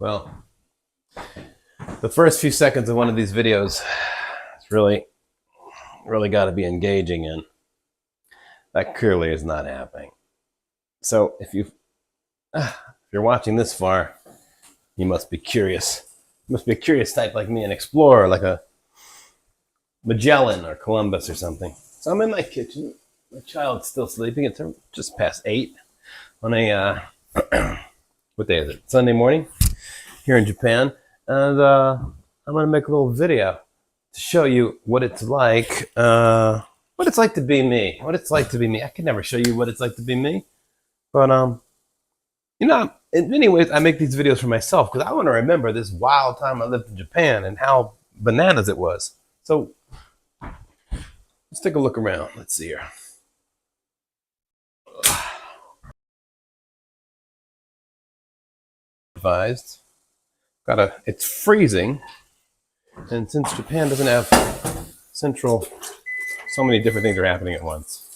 Well, the first few seconds of one of these videos is really got to be engaging in. That clearly is not happening. So if you're watching this far, you must be curious. You must be a curious type like me, an explorer, like a Magellan or Columbus or something. So I'm in my kitchen. My child's still sleeping. It's just past 8 on a what day is it? Sunday morning here in Japan, and I'm gonna make a little video to show you what it's like. What it's like to be me. What it's like to be me. I can never show you what it's like to be me, but in many ways, I make these videos for myself because I want to remember this wild time I lived in Japan and how bananas it was. So let's take a look around. Let's see here. Advised. It's freezing, and since Japan doesn't have central, so many different things are happening at once.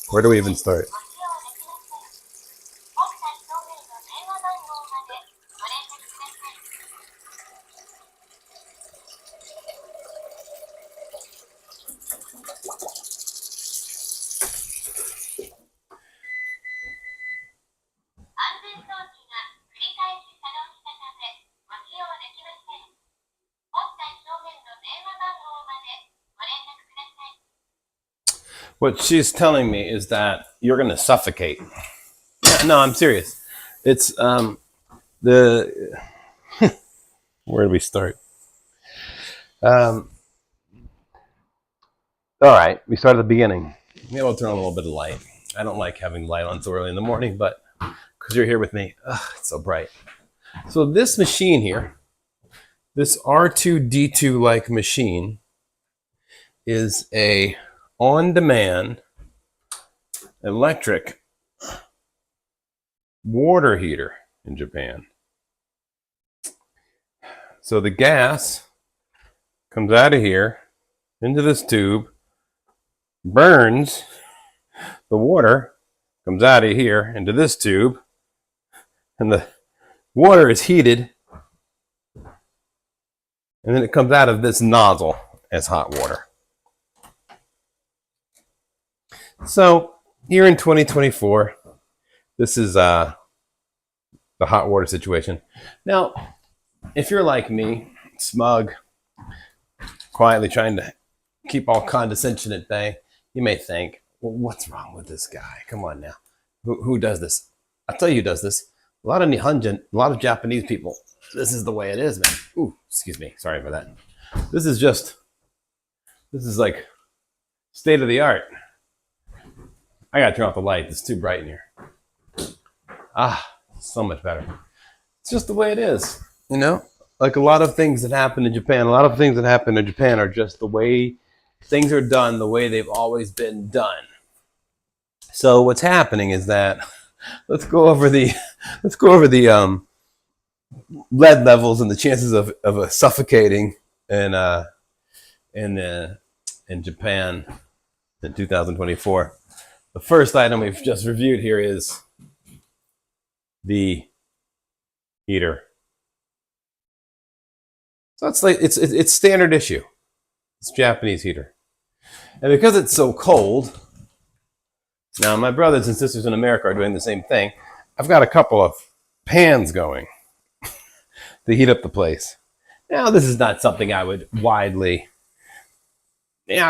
Where do we even start? What she's telling me is that you're going to suffocate. Yeah, no, I'm serious. It's the where do we start? All right, we start at the beginning. Maybe I'll turn on a little bit of light. I don't like having light on so early in the morning, but because you're here with me, it's so bright. So this machine here, this R2D2-like machine, is a on-demand electric water heater in Japan. So the gas comes out of here into this tube, burns, the water comes out of here into this tube, and the water is heated, and then it comes out of this nozzle as hot water. So here in 2024, this is the hot water situation. Now, if you're like me, smug, quietly trying to keep all condescension at bay, you may think, well, what's wrong with this guy? Come on now. Who does this? I'll tell you who does this. A lot of Nihonjin, a lot of Japanese people, this is the way it is, man. Ooh, excuse me. Sorry for that. This is like state of the art. I gotta turn off the light. It's too bright in here. So much better. It's just the way it is, you know? Like a lot of things that happen in Japan, are just the way things are done, the way they've always been done. So what's happening is that let's go over the lead levels and the chances of a suffocating in Japan in 2024. The first item we've just reviewed here is the heater. So it's standard issue. It's Japanese heater. And because it's so cold, now my brothers and sisters in America are doing the same thing. I've got a couple of pans going to heat up the place. Now this is not something I would I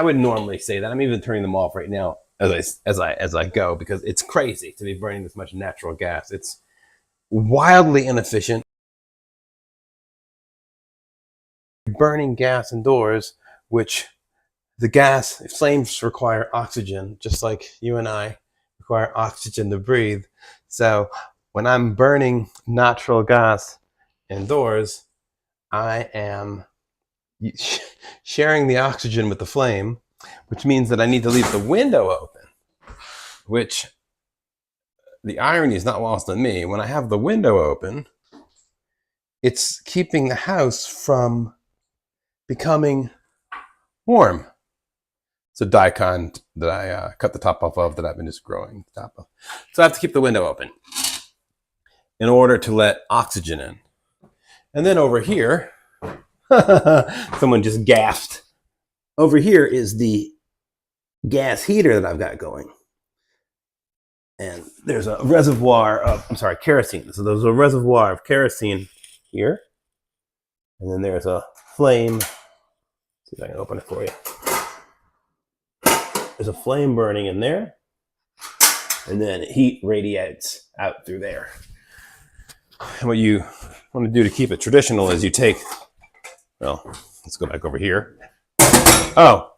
wouldn't normally say that. I'm even turning them off right now as I go, because it's crazy to be burning this much natural gas. It's wildly inefficient. Burning gas indoors, which the gas flames require oxygen, just like you and I require oxygen to breathe. So when I'm burning natural gas indoors, I am sharing the oxygen with the flame, which means that I need to leave the window open, which the irony is not lost on me. When I have the window open, it's keeping the house from becoming warm. It's a daikon that I cut the top off of, that I've been just growing the top of. So I have to keep the window open. in order to let oxygen in. And then over here, someone just gasped. Over here is the gas heater that I've got going. And there's a reservoir of, kerosene. So there's a reservoir of kerosene here. And then there's a flame. Let's see if I can open it for you. There's a flame burning in there. And then heat radiates out through there. And what you want to do to keep it traditional is you take, well, let's go back over here. Oh,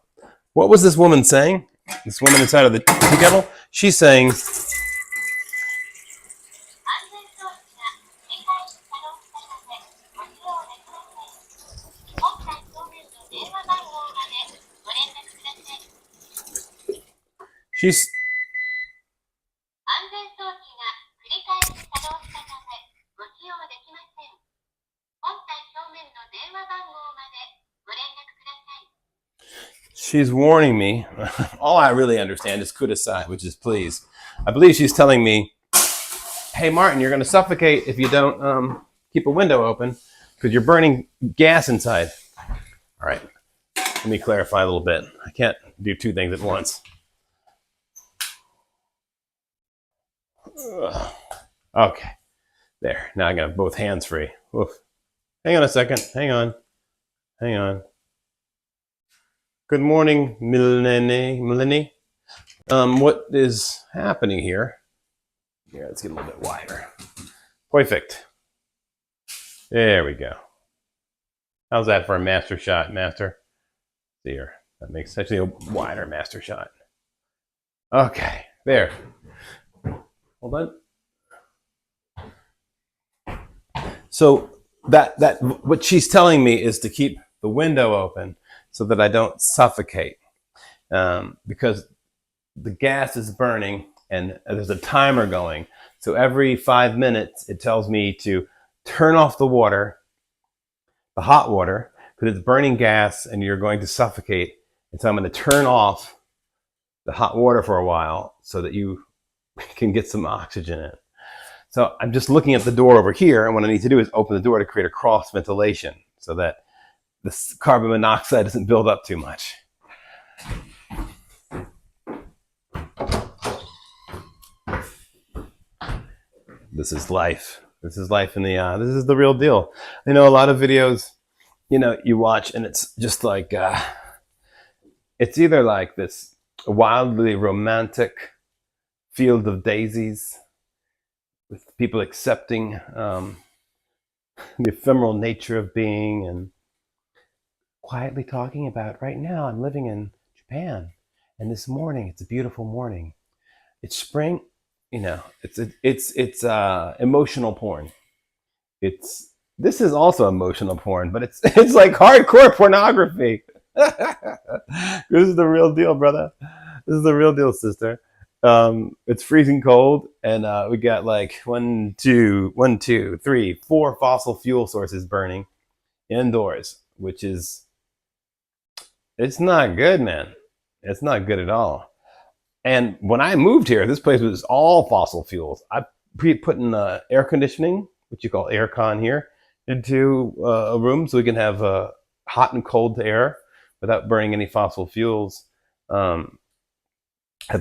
what was this woman saying? This woman inside of the tea kettle? She's saying, she's warning me. All I really understand is kudasai, which is please. I believe she's telling me, hey, Martin, you're going to suffocate if you don't keep a window open because you're burning gas inside. All right. Let me clarify a little bit. I can't do two things at once. Okay. There. Now I got both hands free. Oof. Hang on a second. Hang on. Good morning, Milene. What is happening here? Here, let's get a little bit wider. Perfect. There we go. How's that for a master shot, master? See here. That makes actually a wider master shot. Okay, there. Hold on. So that what she's telling me is to keep the window open so that I don't suffocate, because the gas is burning and there's a timer going. So every 5 minutes, it tells me to turn off the water, the hot water, because it's burning gas and you're going to suffocate. And so I'm going to turn off the hot water for a while so that you can get some oxygen in. So I'm just looking at the door over here, and what I need to do is open the door to create a cross ventilation so that the carbon monoxide doesn't build up too much. This is life. This is life in the, this is the real deal. You know, a lot of videos, you know, you watch and it's just like, it's either like this wildly romantic field of daisies with people accepting the ephemeral nature of being and quietly talking about, right now I'm living in Japan and this morning it's a beautiful morning. It's spring, you know, it's emotional porn. This is also emotional porn, but it's like hardcore pornography. This is the real deal, brother. This is the real deal, sister. It's freezing cold, and we got like 1, 2, 3, 4 fossil fuel sources burning indoors, which is, it's not good, man. It's not good at all. And when I moved here, this place was all fossil fuels. I put in air conditioning, which you call aircon here, into a room so we can have hot and cold air without burning any fossil fuels. I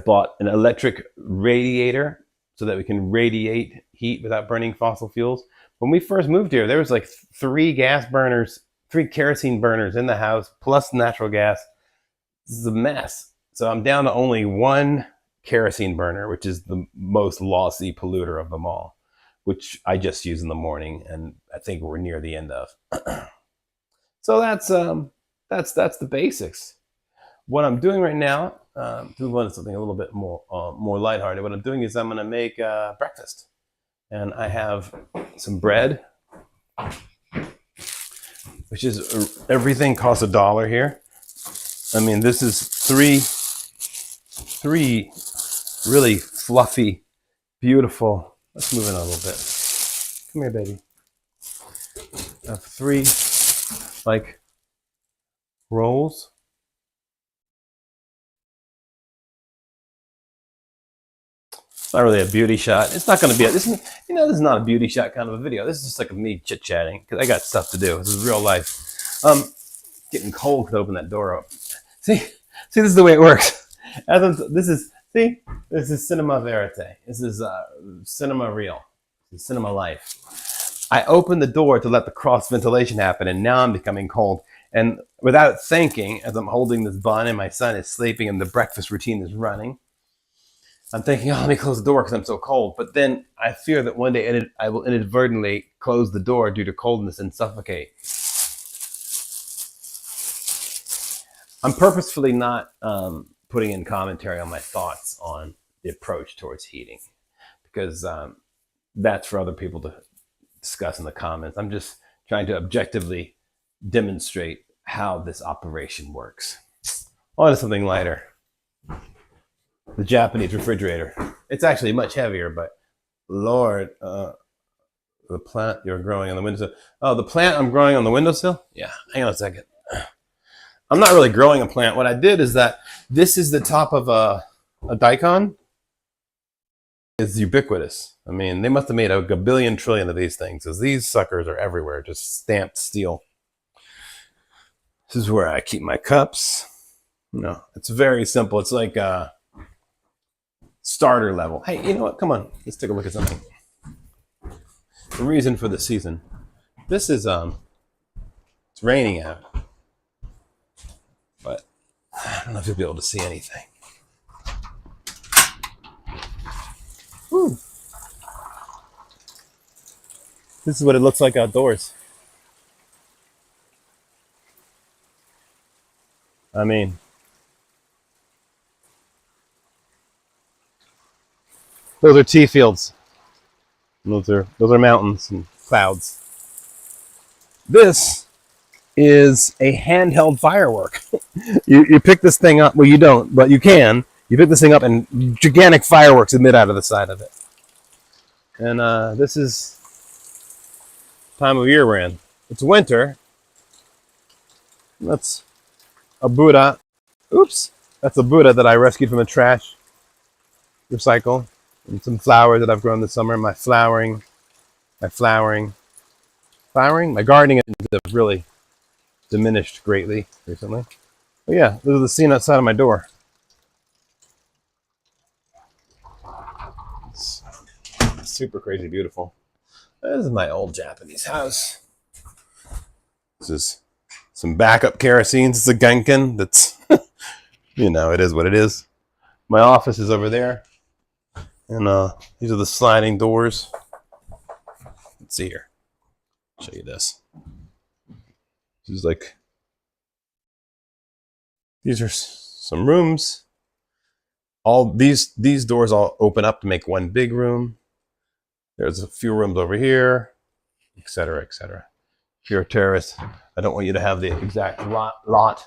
bought an electric radiator so that we can radiate heat without burning fossil fuels. When we first moved here, there was like 3 gas burners, 3 kerosene burners in the house, plus natural gas. This is a mess. So I'm down to only 1 kerosene burner, which is the most lossy polluter of them all, which I just use in the morning, and I think we're near the end of. So that's the basics. What I'm doing right now, to move on to something a little bit more lighthearted, what I'm doing is I'm going to make breakfast, and I have some bread, which is, everything costs $1 here. I mean, this is three really fluffy, beautiful. Let's move in a little bit. Come here, baby. I have 3 like rolls. not really a beauty shot. It's not going to be this is not a beauty shot kind of a video. This is just like me chit-chatting because I got stuff to do. This is real life. Getting cold to open that door up. See, this is the way it works. This is cinema verite. This is cinema real. This is cinema life. I opened the door to let the cross ventilation happen, and now I'm becoming cold. And without thinking, as I'm holding this bun and my son is sleeping and the breakfast routine is running, I'm thinking, oh, let me close the door because I'm so cold. But then I fear that one day I will inadvertently close the door due to coldness and suffocate. I'm purposefully not putting in commentary on my thoughts on the approach towards heating because that's for other people to discuss in the comments. I'm just trying to objectively demonstrate how this operation works. On to something lighter. The Japanese refrigerator. It's actually much heavier, but Lord, the plant you're growing on the windowsill. Oh, the plant I'm growing on the windowsill? Yeah, hang on a second. I'm not really growing a plant. What I did is that this is the top of a daikon. It's ubiquitous. I mean, they must have made a billion trillion of these things because these suckers are everywhere, just stamped steel. This is where I keep my cups. No, it's very simple. It's like a starter level. Hey, you know what? Come on, let's take a look at something. The reason for the season. This is it's raining out, but I don't know if you'll be able to see anything. Woo. This is what it looks like outdoors. I mean, those are tea fields. Those are mountains and clouds. This is a handheld firework. You pick this thing up. Well, you don't, but you can. You pick this thing up and gigantic fireworks emit out of the side of it. And this is time of year we're in. It's winter. That's a Buddha. Oops. That's a Buddha that I rescued from a trash recycle. And some flowers that I've grown this summer. My gardening has really diminished greatly recently. But yeah, this is the scene outside of my door. It's super crazy beautiful. This is my old Japanese house. This is some backup kerosene. It's a Genkin. That's, it is what it is. My office is over there. And these are the sliding doors. Let's see here. I'll show you this. This is like, these are some rooms. All these doors all open up to make one big room. There's a few rooms over here, etc., etc. If you're a terrorist, I don't want you to have the exact lap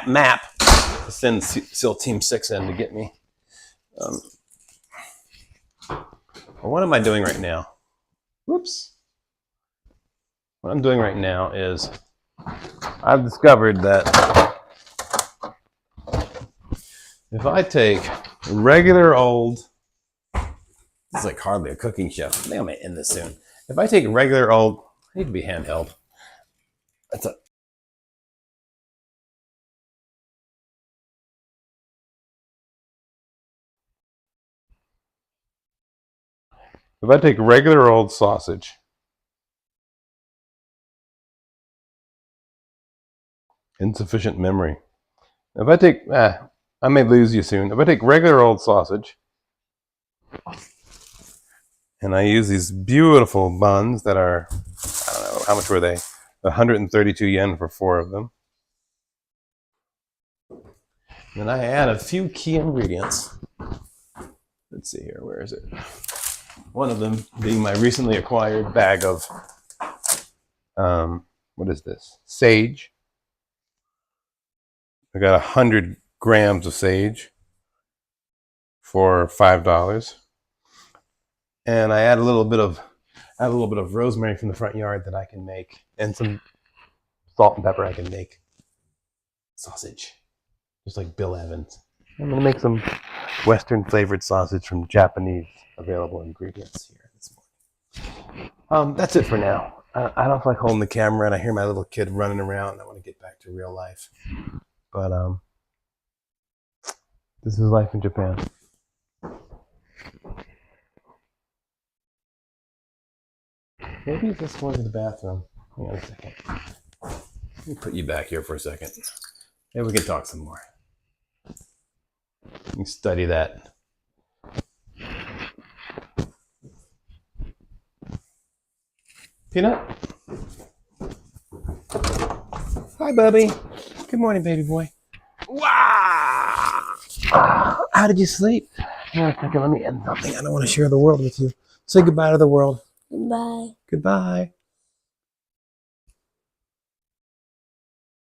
map to send SEAL Team 6 in to get me. What am I doing right now? Whoops. What I'm doing right now is I've discovered that if I take regular old, this is like hardly a cooking show. I think I'm gonna end this soon. If I take regular old, I need to be handheld. If I take regular old sausage, insufficient memory. If I take, I may lose you soon. If I take regular old sausage, and I use these beautiful buns that are, I don't know, how much were they? 132 yen for 4 of them. Then I add a few key ingredients. Let's see here, where is it? One of them being my recently acquired bag of, what is this? Sage. I got 100 grams of sage for $5. And I add a little bit of rosemary from the front yard that I can make, and some salt and pepper. I can make sausage, just like Bill Evans. I'm gonna make some Western flavored sausage from Japanese available ingredients here this morning. That's it for now. I don't feel like holding the camera, and I hear my little kid running around. I want to get back to real life. But this is life in Japan. Maybe this going to the bathroom. Hang on a second. Let me put you back here for a second. Maybe we can talk some more. You can study that. Peanut? Hi, Bubby. Good morning, baby boy. Wow! How did you sleep? Hang on a second, let me end something. I don't want to share the world with you. Say goodbye to the world. Bye. Goodbye.